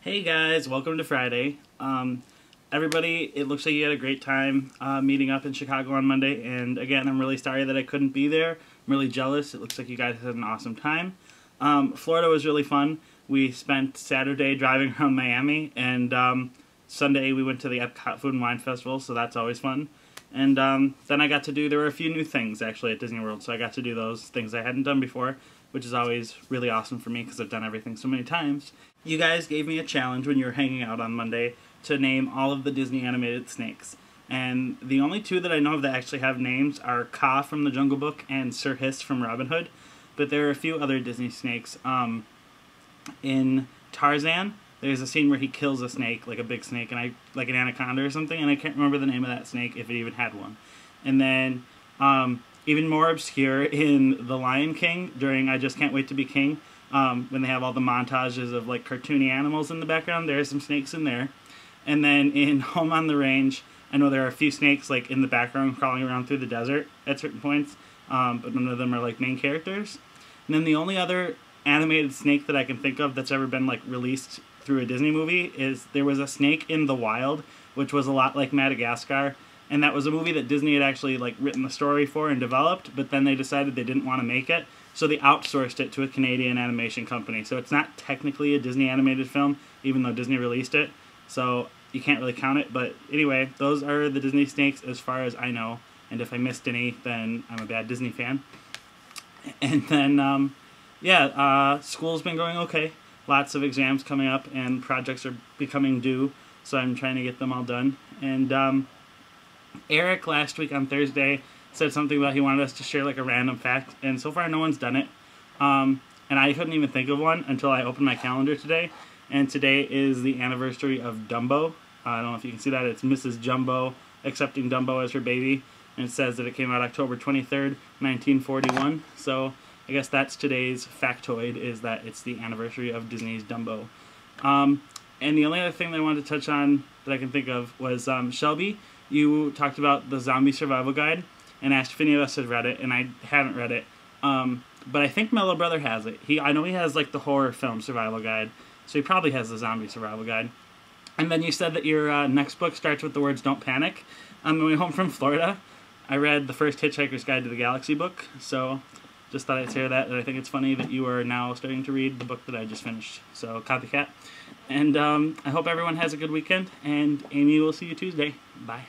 Hey guys, welcome to Friday. Everybody, it looks like you had a great time meeting up in Chicago on Monday, and again, I'm really sorry that I couldn't be there. I'm really jealous. It looks like you guys had an awesome time. Florida was really fun. We spent Saturday driving around Miami, and Sunday we went to the Epcot Food and Wine Festival, so that's always fun. And then I got to there were a few new things actually at Disney World, so I got to do those things I hadn't done before, which is always really awesome for me because I've done everything so many times. You guys gave me a challenge when you were hanging out on Monday to name all of the Disney animated snakes. And the only two that I know of that actually have names are Kaa from the Jungle Book and Sir Hiss from Robin Hood. But there are a few other Disney snakes. In Tarzan, there's a scene where he kills a snake, like a big snake, and like an anaconda or something, and I can't remember the name of that snake if it even had one. And then even more obscure in The Lion King during I Just Can't Wait to Be King, when they have all the montages of like cartoony animals in the background, there are some snakes in there. And then in Home on the Range, I know there are a few snakes like in the background crawling around through the desert at certain points, but none of them are like main characters. And then the only other animated snake that I can think of that's ever been like released through a Disney movie is there was a snake in the wild, which was a lot like Madagascar. And that was a movie that Disney had actually like written the story for and developed, but then they decided they didn't want to make it, so they outsourced it to a Canadian animation company. So it's not technically a Disney animated film, even though Disney released it. So you can't really count it. But anyway, those are the Disney snakes as far as I know. And if I missed any, then I'm a bad Disney fan. And then, school's been going okay. Lots of exams coming up and projects are becoming due. So I'm trying to get them all done. And Eric last week on Thursday said something about he wanted us to share like a random fact, and so far no one's done it. And I couldn't even think of one until I opened my calendar today, and today is the anniversary of Dumbo. I don't know if you can see that. It's Mrs. Jumbo accepting Dumbo as her baby, and it says that it came out October 23rd, 1941. So I guess that's today's factoid, is that it's the anniversary of Disney's Dumbo. And the only other thing that I wanted to touch on that I can think of was Shelby. You talked about the Zombie Survival Guide and asked if any of us had read it, and I hadn't read it. But I think my little brother has it. I know he has like the horror film survival guide, so he probably has the Zombie Survival Guide. And then you said that your next book starts with the words "Don't Panic." On the way home from Florida, I read the first Hitchhiker's Guide to the Galaxy book, so just thought I'd share that. And I think it's funny that you are now starting to read the book that I just finished. So copycat. And I hope everyone has a good weekend, and Amy will see you Tuesday. Bye.